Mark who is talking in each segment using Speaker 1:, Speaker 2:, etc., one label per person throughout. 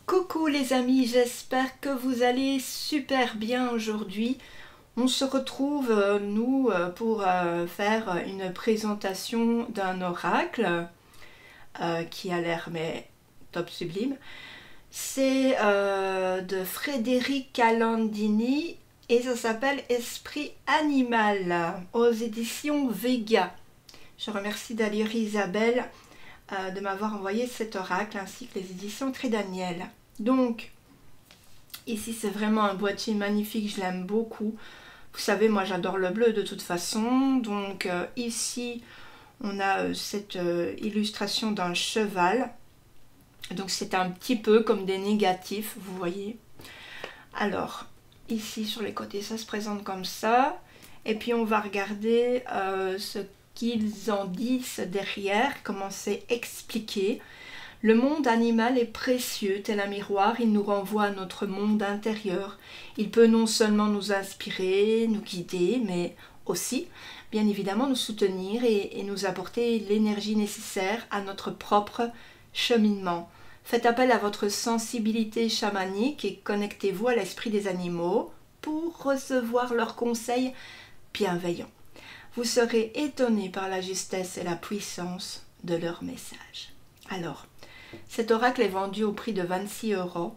Speaker 1: Coucou les amis, j'espère que vous allez super bien aujourd'hui. On se retrouve, pour faire une présentation d'un oracle qui a l'air mais top sublime. C'est de Frédéric Calandini et ça s'appelle Esprit Animal aux éditions Vega. Je remercie d'ailleurs Isabelle de m'avoir envoyé cet oracle ainsi que les éditions Trédaniel. Donc, ici c'est vraiment un boîtier magnifique, je l'aime beaucoup. Vous savez, moi j'adore le bleu de toute façon. Donc ici on a cette illustration d'un cheval. Donc c'est un petit peu comme des négatifs, vous voyez. Alors, ici sur les côtés ça se présente comme ça. Et puis on va regarder ce qu'ils en disent derrière, comment c'est expliqué. Le monde animal est précieux, tel un miroir, il nous renvoie à notre monde intérieur. Il peut non seulement nous inspirer, nous guider, mais aussi, bien évidemment, nous soutenir et nous apporter l'énergie nécessaire à notre propre cheminement. Faites appel à votre sensibilité chamanique et connectez-vous à l'esprit des animaux pour recevoir leurs conseils bienveillants. Vous serez étonné par la justesse et la puissance de leurs messages. Alors, cet oracle est vendu au prix de 26 €.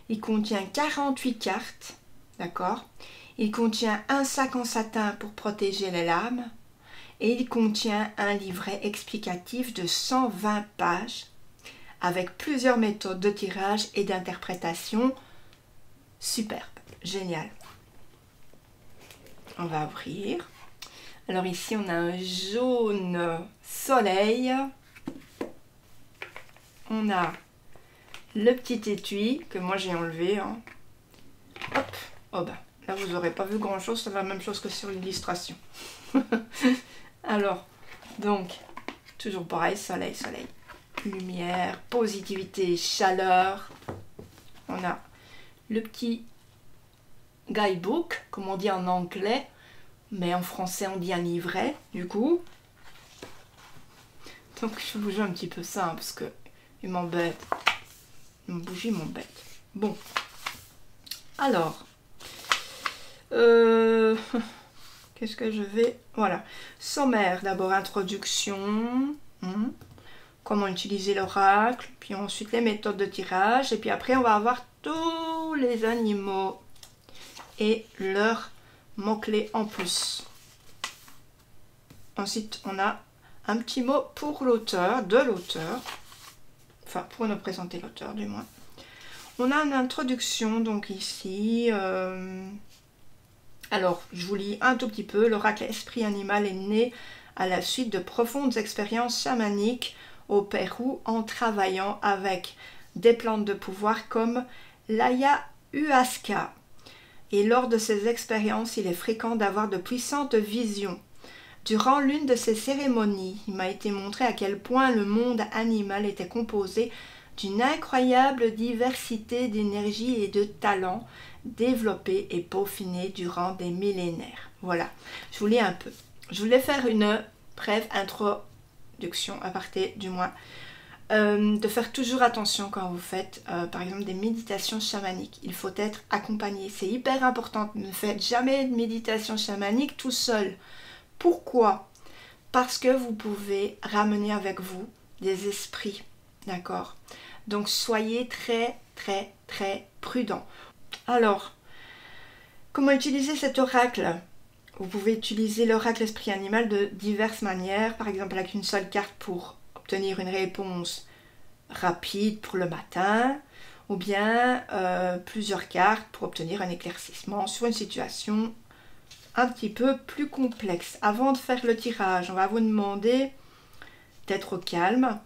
Speaker 1: Il contient 48 cartes, d'accord? Il contient un sac en satin pour protéger les lames et il contient un livret explicatif de 120 pages avec plusieurs méthodes de tirage et d'interprétation. Superbe, génial. On va ouvrir. Alors ici on a un jaune soleil. On a le petit étui que moi j'ai enlevé. Hein. Hop, oh ben, là vous n'aurez pas vu grand chose, c'est la même chose que sur l'illustration. Alors, donc, toujours pareil, soleil, soleil, lumière, positivité, chaleur. On a le petit guidebook, comme on dit en anglais, mais en français on dit un livret, du coup. Donc je bouge un petit peu ça, hein, parce que il m'embête. Mon bougie m'embête. Bon. Alors. Qu'est-ce que je vais... Voilà. Sommaire. D'abord, introduction. Comment utiliser l'oracle. Puis ensuite, les méthodes de tirage. Et puis après, on va avoir tous les animaux. Et leurs mots-clés en plus. Ensuite, on a un petit mot pour l'auteur, de l'auteur. Enfin, pour nous présenter l'auteur du moins. On a une introduction, donc ici. Alors, je vous lis un tout petit peu. L'oracle Esprit Animal est né à la suite de profondes expériences chamaniques au Pérou en travaillant avec des plantes de pouvoir comme l'ayahuasca. Et lors de ces expériences, il est fréquent d'avoir de puissantes visions. Durant l'une de ces cérémonies, il m'a été montré à quel point le monde animal était composé d'une incroyable diversité d'énergie et de talents développés et peaufinés durant des millénaires. Voilà, je vous lis un peu. Je voulais faire une brève introduction, à partir du moins, de faire toujours attention quand vous faites, par exemple, des méditations chamaniques. Il faut être accompagné, c'est hyper important. Ne faites jamais de méditation chamanique tout seul. Pourquoi? Parce que vous pouvez ramener avec vous des esprits, d'accord? Donc soyez très très très prudents. Alors, comment utiliser cet oracle? Vous pouvez utiliser l'oracle Esprit Animal de diverses manières, par exemple avec une seule carte pour obtenir une réponse rapide pour le matin, ou bien plusieurs cartes pour obtenir un éclaircissement sur une situation un petit peu plus complexe. Avant de faire le tirage, on va vous demander d'être au calme,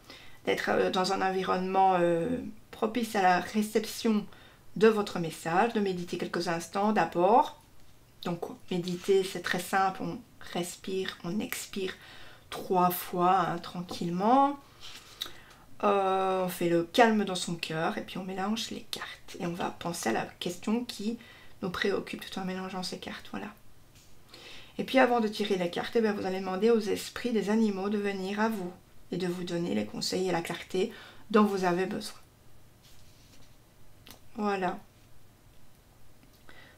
Speaker 1: d'être dans un environnement propice à la réception de votre message, de méditer quelques instants d'abord. Donc méditer, c'est très simple, on respire, on expire 3 fois hein, tranquillement. On fait le calme dans son cœur et puis on mélange les cartes. Et on va penser à la question qui nous préoccupe tout en mélangeant ces cartes, voilà. Et puis avant de tirer les cartes, eh bien, vous allez demander aux esprits des animaux de venir à vous et de vous donner les conseils et la clarté dont vous avez besoin. Voilà.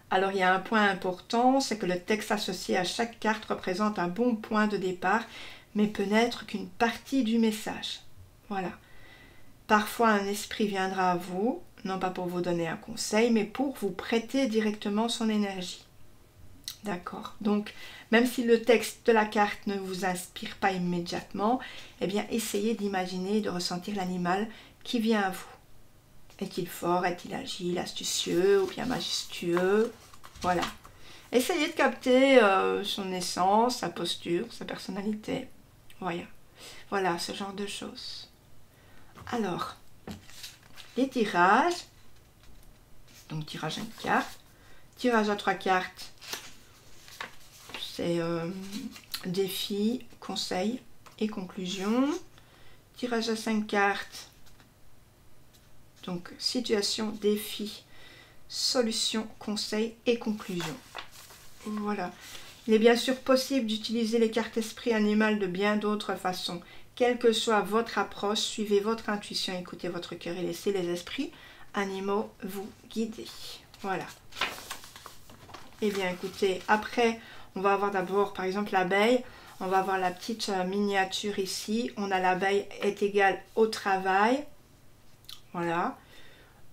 Speaker 1: Alors il y a un point important, c'est que le texte associé à chaque carte représente un bon point de départ, mais peut n'être qu'une partie du message. Voilà. Parfois un esprit viendra à vous, non pas pour vous donner un conseil, mais pour vous prêter directement son énergie. D'accord. Donc, même si le texte de la carte ne vous inspire pas immédiatement, eh bien, essayez d'imaginer et de ressentir l'animal qui vient à vous. Est-il fort, est-il agile, astucieux ou bien majestueux? Voilà. Essayez de capter son essence, sa posture, sa personnalité. Voilà. Voilà, ce genre de choses. Alors, les tirages. Donc, tirage à une carte. Tirage à 3 cartes. C'est défi, conseil et conclusion. Tirage à 5 cartes. Donc, situation, défi, solution, conseil et conclusion. Voilà. Il est bien sûr possible d'utiliser les cartes esprit animal de bien d'autres façons. Quelle que soit votre approche, suivez votre intuition, écoutez votre cœur et laissez les esprits animaux vous guider. Voilà. Eh bien, écoutez, après, on va avoir d'abord, par exemple, l'abeille. On va avoir la petite miniature ici. On a l'abeille est égale au travail. Voilà.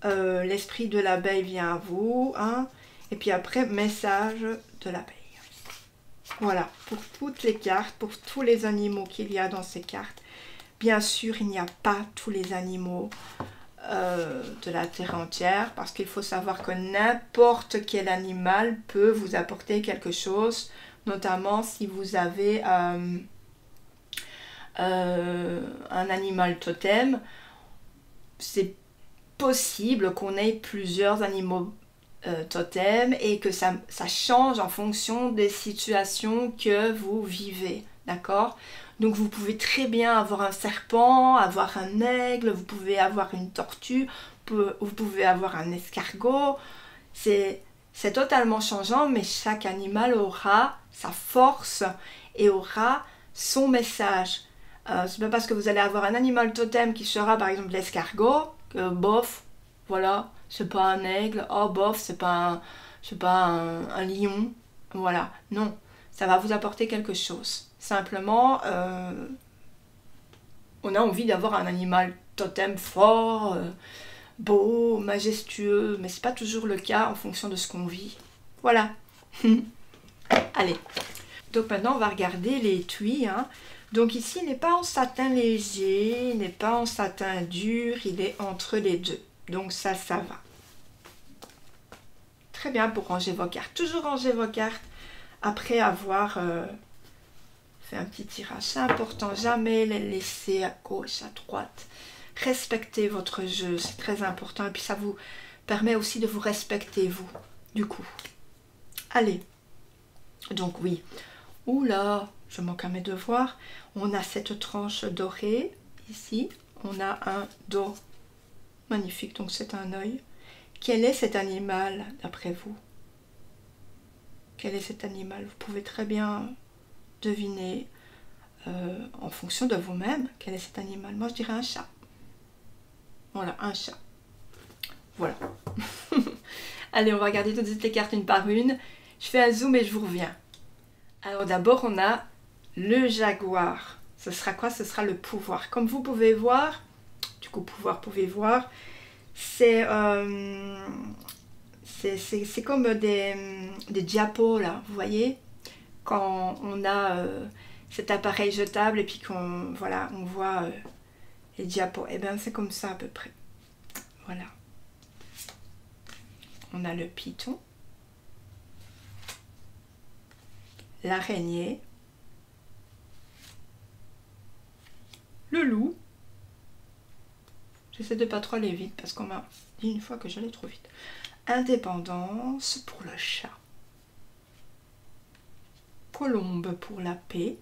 Speaker 1: L'esprit de l'abeille vient à vous. Hein. Et puis après, message de l'abeille. Voilà. Pour toutes les cartes, pour tous les animaux qu'il y a dans ces cartes. Bien sûr, il n'y a pas tous les animaux de la terre entière. Parce qu'il faut savoir que n'importe quel animal peut vous apporter quelque chose. Notamment si vous avez un animal totem. C'est possible qu'on ait plusieurs animaux totems et que ça change en fonction des situations que vous vivez, d'accord? Donc vous pouvez très bien avoir un serpent, avoir un aigle, vous pouvez avoir une tortue, vous pouvez avoir un escargot, c'est totalement changeant, mais chaque animal aura sa force et aura son message. C'est pas parce que vous allez avoir un animal totem qui sera par exemple l'escargot, que bof, voilà, c'est pas un aigle, oh bof, c'est pas un lion, voilà, non, ça va vous apporter quelque chose. Simplement, on a envie d'avoir un animal totem fort, beau, majestueux, mais c'est pas toujours le cas en fonction de ce qu'on vit. Voilà. Allez, donc maintenant on va regarder l'étui, hein. Donc ici, il n'est pas en satin léger, il n'est pas en satin dur, il est entre les deux. Donc ça va. Très bien pour ranger vos cartes. Toujours ranger vos cartes après avoir fait un petit tirage. C'est important, jamais les laisser à gauche, à droite. Respectez votre jeu, c'est très important. Et puis ça vous permet aussi de vous respecter, vous, du coup. Allez. Donc oui. Oula, je manque à mes devoirs. On a cette tranche dorée ici. On a un dos magnifique, donc c'est un œil. Quel est cet animal d'après vous? Quel est cet animal? Vous pouvez très bien deviner en fonction de vous-même quel est cet animal. Moi je dirais un chat. Voilà, un chat. Voilà. Allez, on va regarder toutes les cartes une par une. Je fais un zoom et je vous reviens. Alors d'abord on a le jaguar. Ce sera quoi? Ce sera le pouvoir. Comme vous pouvez voir, du coup pouvoir, vous pouvez voir, c'est comme des diapos là, vous voyez? Quand on a cet appareil jetable et puis qu'on voilà, on voit les diapos. Et bien c'est comme ça à peu près. Voilà. On a le python. L'araignée, le loup, j'essaie de pas trop aller vite parce qu'on m'a dit une fois que j'allais trop vite, indépendance pour le chat, colombe pour la paix,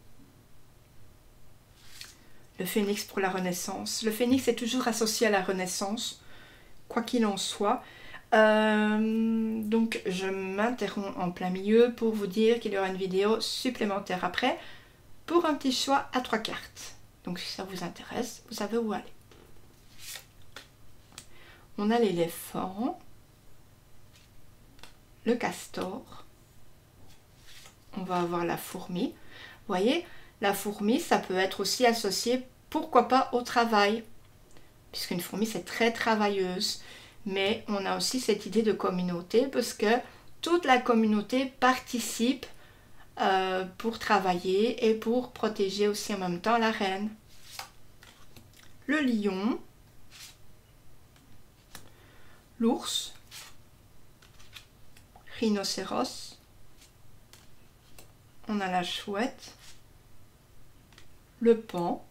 Speaker 1: le phénix pour la renaissance. Le phénix est toujours associé à la renaissance, quoi qu'il en soit. Donc je m'interromps en plein milieu pour vous dire qu'il y aura une vidéo supplémentaire après pour un petit choix à 3 cartes. Donc si ça vous intéresse, vous savez où aller. On a l'éléphant, le castor. On va avoir la fourmi. Vous voyez, la fourmi, ça peut être aussi associé, pourquoi pas, au travail. Puisqu'une fourmi, c'est très travailleuse. Mais on a aussi cette idée de communauté, parce que toute la communauté participe pour travailler et pour protéger aussi en même temps la reine. Le lion, l'ours, rhinocéros, on a la chouette, le paon,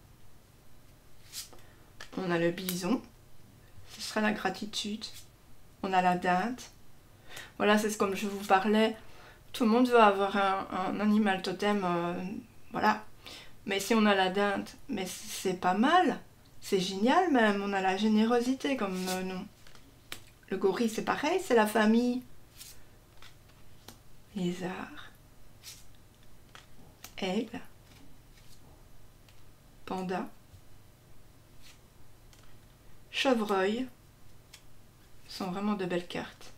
Speaker 1: on a le bison, ce sera la gratitude, on a la dinde. Voilà, c'est comme je vous parlais, tout le monde veut avoir un animal totem, voilà. Mais si on a la dinde, mais c'est pas mal, c'est génial même, on a la générosité comme nom. Le gorille, c'est pareil, c'est la famille. Lézard, aigle, panda, chevreuil, ce sont vraiment de belles cartes.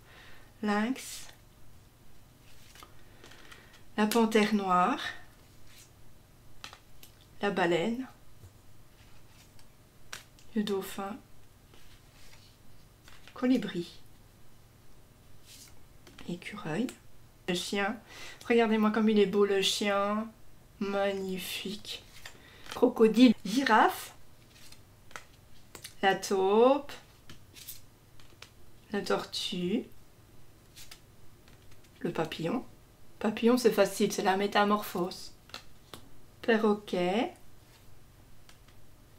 Speaker 1: Lynx, la panthère noire, la baleine, le dauphin, colibri, écureuil, le chien. Regardez-moi comme il est beau le chien, magnifique. Crocodile, girafe, la taupe, la tortue, le papillon. Papillon, c'est facile, c'est la métamorphose. Perroquet.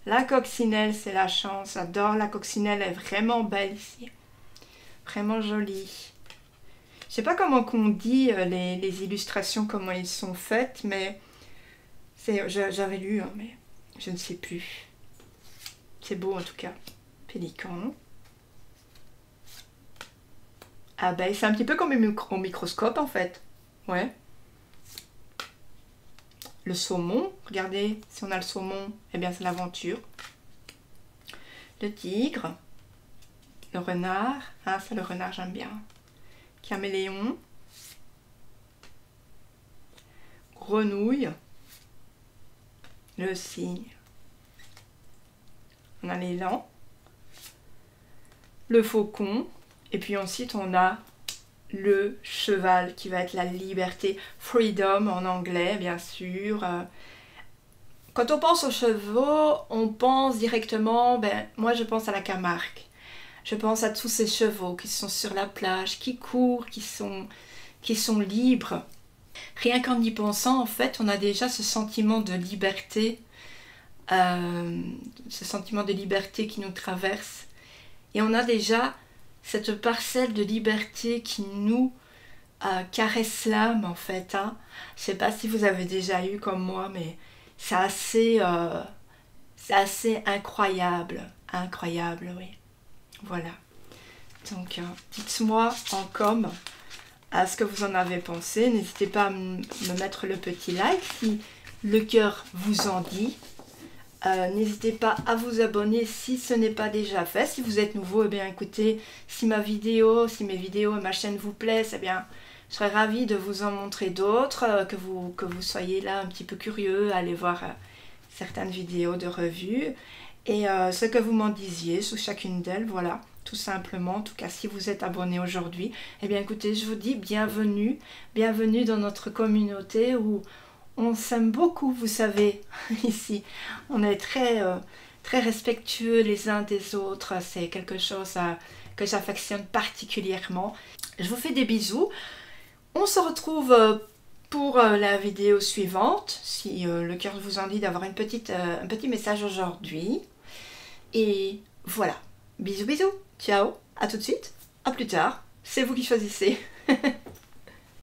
Speaker 1: La coccinelle, c'est la chance. J'adore la coccinelle, elle est vraiment belle ici. Vraiment jolie. Je sais pas comment qu'on dit les illustrations, comment ils sont faites, mais j'avais lu, hein, mais je ne sais plus. C'est beau en tout cas. Pélican. Abeille, c'est un petit peu comme au microscope en fait. Ouais. Le saumon, regardez, si on a le saumon, eh bien c'est l'aventure. Le tigre. Le renard. Ah, ça le renard j'aime bien. Caméléon. Grenouille. Le cygne. On a l'élan. Le faucon. Et puis ensuite on a le cheval qui va être la liberté, freedom en anglais bien sûr. Quand on pense aux chevaux, on pense directement, moi je pense à la Camargue. Je pense à tous ces chevaux qui sont sur la plage, qui courent, qui sont libres. Rien qu'en y pensant, en fait, on a déjà ce sentiment de liberté, qui nous traverse. Et on a déjà cette parcelle de liberté qui nous caresse l'âme en fait. Hein. Je sais pas si vous avez déjà eu comme moi, mais c'est assez incroyable. Incroyable, oui. Voilà. Donc, dites-moi en com à ce que vous en avez pensé. N'hésitez pas à me mettre le petit like si le cœur vous en dit. N'hésitez pas à vous abonner si ce n'est pas déjà fait. Si vous êtes nouveau, eh bien écoutez, si mes vidéos et ma chaîne vous plaisent, eh bien je serais ravie de vous en montrer d'autres, que vous soyez là un petit peu curieux, allez voir certaines vidéos de revue et ce que vous m'en disiez sous chacune d'elles, voilà, tout simplement. En tout cas, si vous êtes abonné aujourd'hui, eh bien écoutez, je vous dis bienvenue dans notre communauté où on s'aime beaucoup, vous savez, ici. On est très respectueux les uns des autres. C'est quelque chose que j'affectionne particulièrement. Je vous fais des bisous. On se retrouve pour la vidéo suivante, si le cœur vous en dit d'avoir un petit message aujourd'hui. Et voilà. Bisous, bisous. Ciao. À tout de suite. À plus tard. C'est vous qui choisissez.